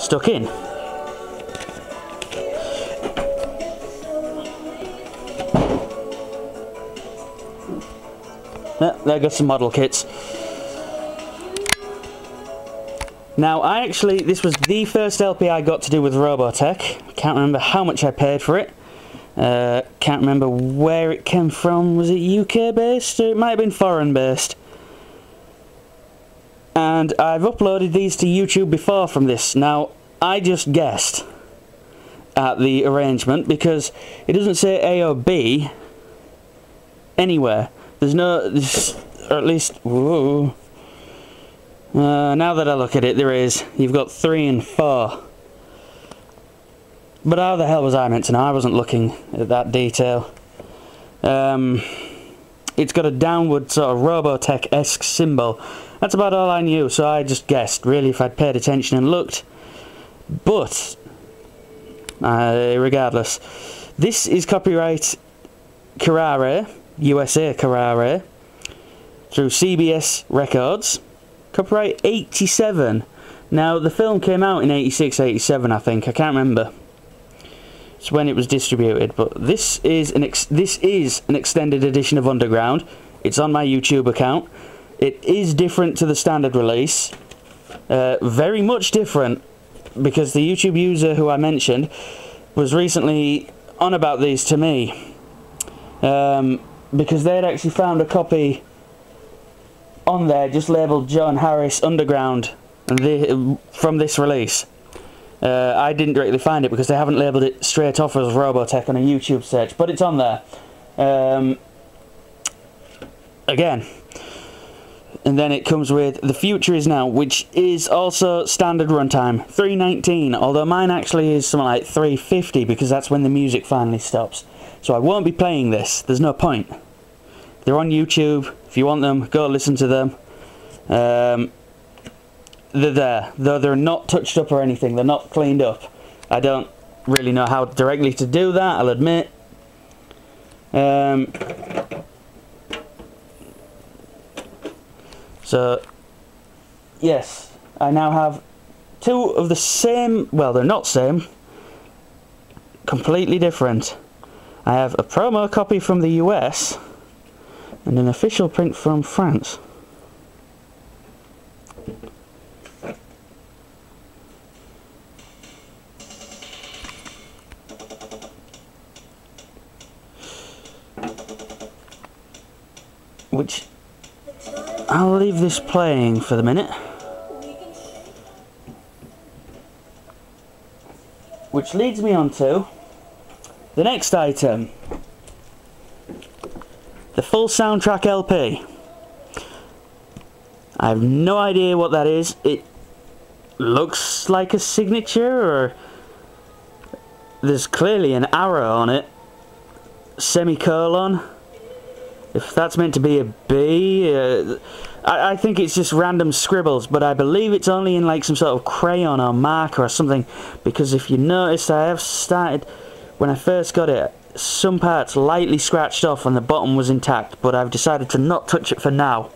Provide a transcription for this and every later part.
stuck in. There got some model kits. Now, this was the first LP I got to do with Robotech. Can't remember how much I paid for it. Can't remember where it came from. Was it UK based? Or it might have been foreign based. And I've uploaded these to YouTube before from this. Now, I just guessed at the arrangement because it doesn't say A or B anywhere. There's no, or at least, whoa. Now that I look at it, there is. You've got 3 and 4. But how the hell was I meant to know? I wasn't looking at that detail. It's got a downward sort of Robotech-esque symbol. That's about all I knew, so I just guessed, really, if I'd paid attention and looked. But, regardless, this is copyright a.k.a. USA a.k.a. through CBS Records. Copyright 87. Now, the film came out in 86, 87, I think. I can't remember. It's when it was distributed. But this is an extended edition of Underground. It's on my YouTube account. It is different to the standard release. Very much different, because the YouTube user who I mentioned was recently on about these to me. Because they had actually found a copy on there just labelled John Harris Underground from this release. I didn't directly find it because they haven't labelled it straight off as Robotech on a YouTube search, but it's on there. Again. And then it comes with The Future Is Now, which is also standard runtime, 3:19, although mine actually is something like 3:50 because that's when the music finally stops. So I won't be playing this, there's no point. They're on YouTube, if you want them, go listen to them. They're there, though they're not touched up or anything, they're not cleaned up. I don't really know how directly to do that, I'll admit. So, yes, I now have 2 of the same, well, they're not same, completely different. I have a promo copy from the US and an official print from France. Which I'll leave this playing for the minute. Which leads me on to the next item. The full soundtrack LP. I have no idea what that is. It looks like a signature, or there's clearly an arrow on it. Semicolon. If that's meant to be a B, I think it's just random scribbles, but I believe it's only in like some sort of crayon or marker or something, because if you notice, I have started, when I first got it, some parts lightly scratched off and the bottom was intact, but I've decided to not touch it for now.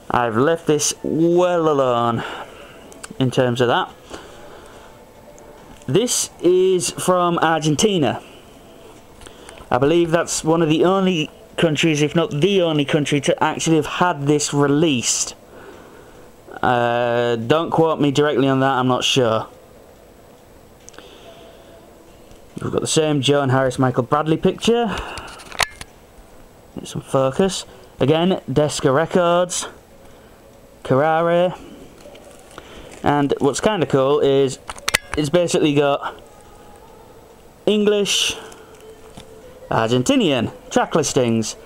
I've left this well alone in terms of that. This is from Argentina. I believe that's one of the only countries, if not the only country, to actually have had this released. Don't quote me directly on that, I'm not sure. We've got the same Joan Harris, Michael Bradley picture. Get some focus. Again, Desca Records, a.k.a. And what's kind of cool is it's basically got English, Argentinian track listings,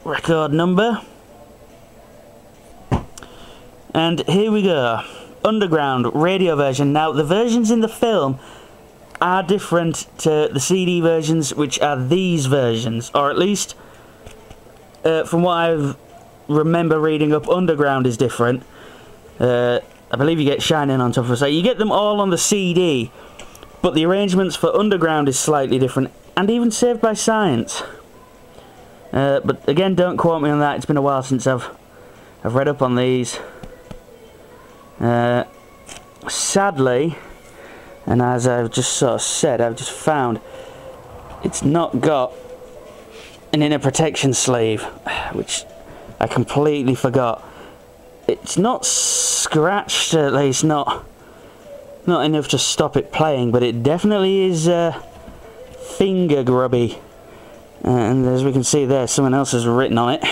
record number, and here we go. Underground radio version. Now the versions in the film are different to the CD versions, which are these versions, or at least from what I remember reading up, Underground is different. I believe you get Shining on top of it, so you get them all on the CD, but the arrangements for Underground is slightly different, and even Saved by Science. But again, don't quote me on that, it's been a while since I've read up on these. Sadly, and as I've just sort of said, I've just found it's not got an inner protection sleeve, which I completely forgot. It's not scratched, at least not enough to stop it playing, but it definitely is finger grubby. And as we can see there, someone else has written on it,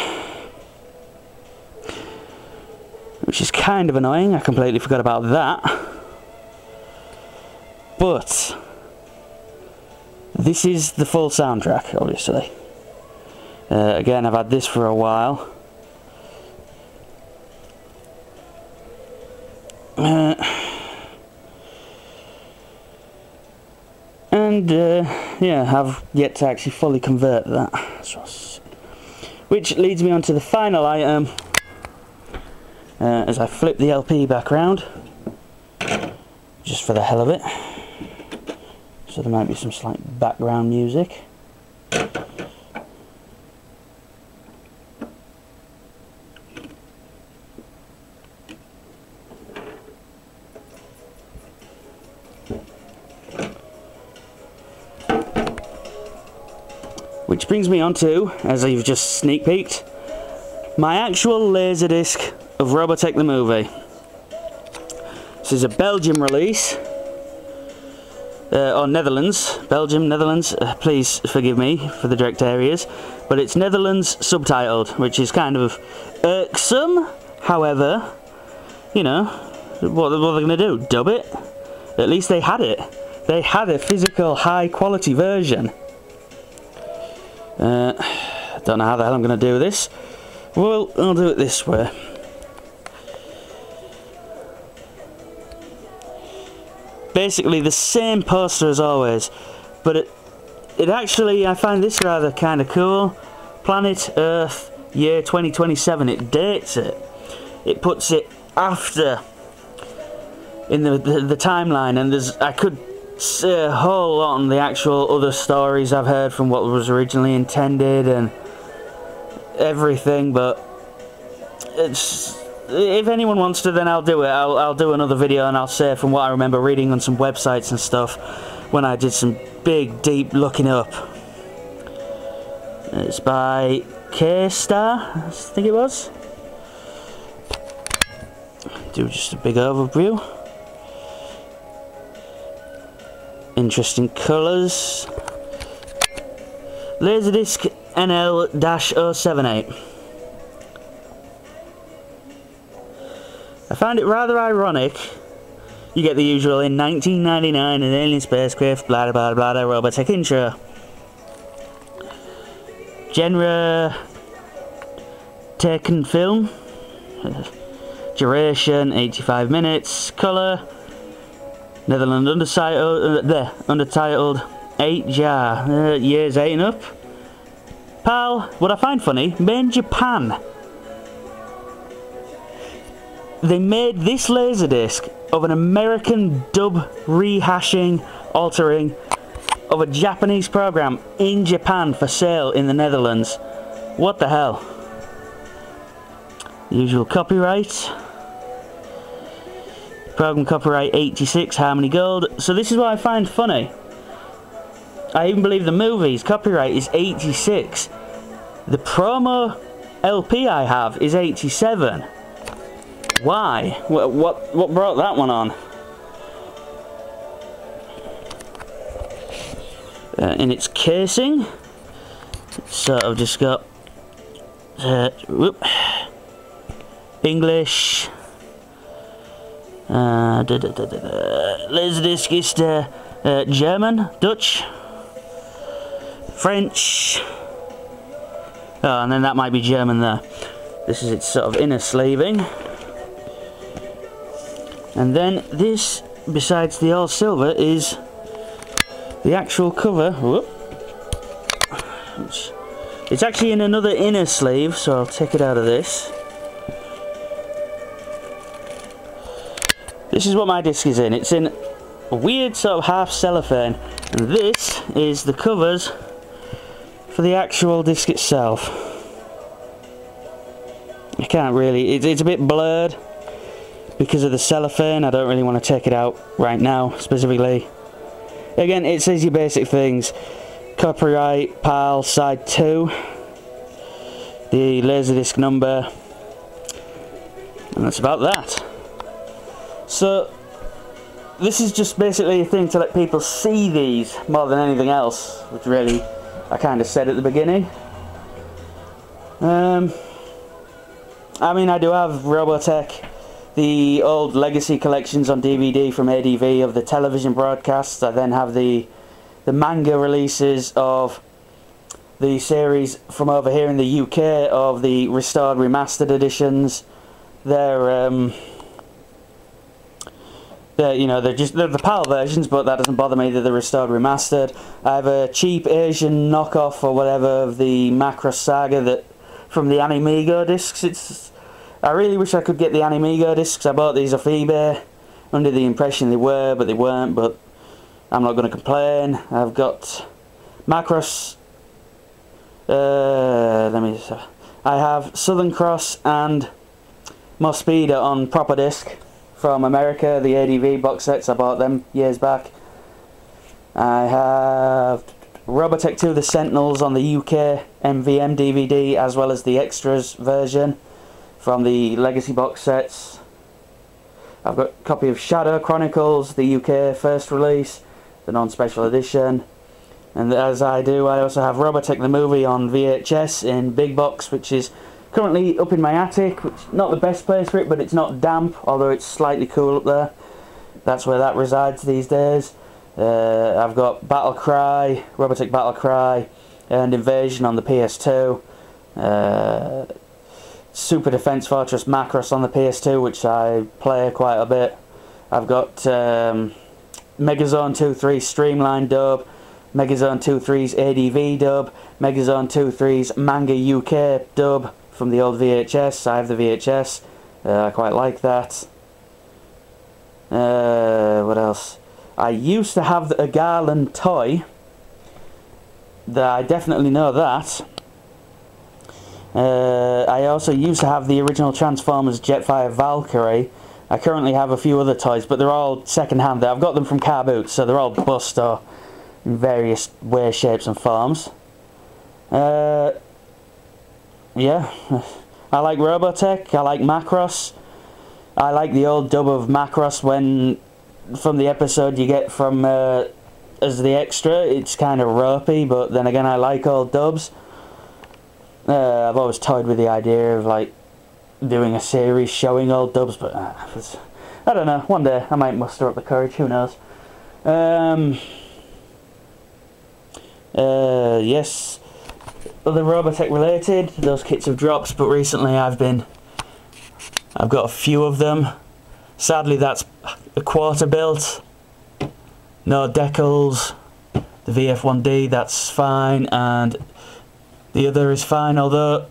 which is kind of annoying. I completely forgot about that. But this is the full soundtrack, obviously. Again, I've had this for a while. Yeah, I've yet to actually fully convert that. Which leads me on to the final item. As I flip the LP back round, just for the hell of it. So there might be some slight background music. Which brings me on to, as you've just sneak peeked, my actual Laserdisc of Robotech the movie. This is a Belgium release. Or Netherlands. Belgium, Netherlands. Please forgive me for the direct areas. But it's Netherlands subtitled, which is kind of irksome. However, you know, what are they going to do? Dub it? At least they had it. They had a physical, high quality version. Don't know how the hell I'm going to do this. Well, I'll do it this way. Basically the same poster as always, but it actually, I find this rather kind of cool. Planet Earth, year 2027, it dates it. It puts it after in the timeline, and I could say a whole lot on the actual other stories I've heard from what was originally intended and everything, but it's, if anyone wants to, then I'll do it. I'll do another video and I'll say from what I remember reading on some websites and stuff when I did some big deep looking up. It's by a.k.a, I think it was. Do just a big overview. Interesting colours. Laserdisc NL-078. I found it rather ironic. You get the usual in 1999 an alien spacecraft, blah blah blah blah, Robotech intro. Genre taken film. Duration 85 minutes. Colour Netherlands undertitled 8 jar. Years 8 and up. PAL, what I find funny, made in Japan. They made this Laserdisc of an American dub rehashing, altering of a Japanese program in Japan for sale in the Netherlands. What the hell? Usual copyright. Program copyright 86, Harmony Gold. So this is what I find funny. I even believe the movie's copyright is 86. The promo LP I have is 87. Why? What brought that one on? In its casing, it's sort of just got English. Laserdisc is German, Dutch, French. Oh, and then that might be German there. This is its sort of inner sleeving. And then this, besides the all silver, is the actual cover. Whoop. It's actually in another inner sleeve, so I'll take it out of this. This is what my disc is in. It's in a weird sort of half cellophane, and this is the covers for the actual disc itself. I can't really, it's a bit blurred, because of the cellophane. I don't really want to take it out right now, specifically. Again, it says your basic things. Copyright, PAL, side 2. The Laserdisc number. And that's about that. So, this is just basically a thing to let people see these more than anything else, which really I kind of said at the beginning. I mean, I do have Robotech, the old legacy collections on DVD from ADV of the television broadcasts. I then have the manga releases of the series from over here in the UK of the restored remastered editions. They're the PAL versions, but that doesn't bother me. They're the restored remastered. I have a cheap Asian knockoff or whatever of the Macross Saga that from the Animigo discs. I really wish I could get the Animigo discs. I bought these off eBay under the impression they were, but they weren't. But I'm not going to complain. I've got Macross. I have Southern Cross and Mospeada on proper disc from America, the ADV box sets. I bought them years back. I have Robotech 2 The Sentinels on the UK MVM DVD, as well as the extras version from the Legacy box sets. I've got a copy of Shadow Chronicles, the UK first release, the non-special edition. And as I do, I also have Robotech the movie on VHS in big box, which is currently up in my attic, which is not the best place for it, but it's not damp, although it's slightly cool up there. That's where that resides these days. I've got Battle Cry, Robotech Battle Cry, and Invasion on the PS2. Super Defense Fortress Macross on the PS2, which I play quite a bit. I've got Megazone 2.3 Streamline dub, Megazone 2.3's ADV dub, Megazone 2.3's Manga UK dub from the old VHS. I have the VHS. I quite like that. What else? I used to have a Garland toy. I definitely know that. I also used to have the original Transformers Jetfire Valkyrie. I currently have a few other toys, but they're all second-hand. I've got them from car boots, so they're all bust or in various ways, shapes and forms. Yeah, I like Robotech, I like Macross. I like the old dub of Macross from the episode you get from as the extra. It's kind of ropey, but then again I like old dubs. I've always toyed with the idea of like doing a series showing old dubs, but I don't know, one day I might muster up the courage, who knows. Yes, other Robotech related, those kits have dropped, but recently I've got a few of them. Sadly that's a quarter built, no decals. The VF1D, that's fine, and the other is fine, although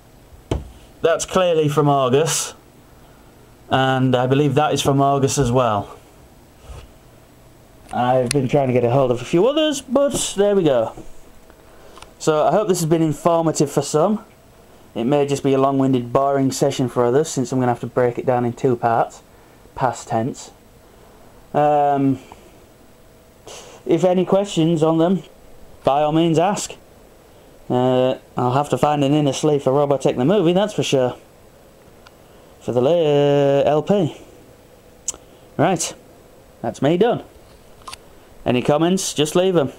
that's clearly from August, and I believe that is from August as well. I've been trying to get a hold of a few others, but there we go. So I hope this has been informative for some. It may just be a long-winded, boring session for others, since I'm going to have to break it down in 2 parts, past tense. If any questions on them, by all means ask. I'll have to find an inner sleeve for Robotech the movie, that's for sure. For the LP. Right, that's me done. Any comments, just leave them.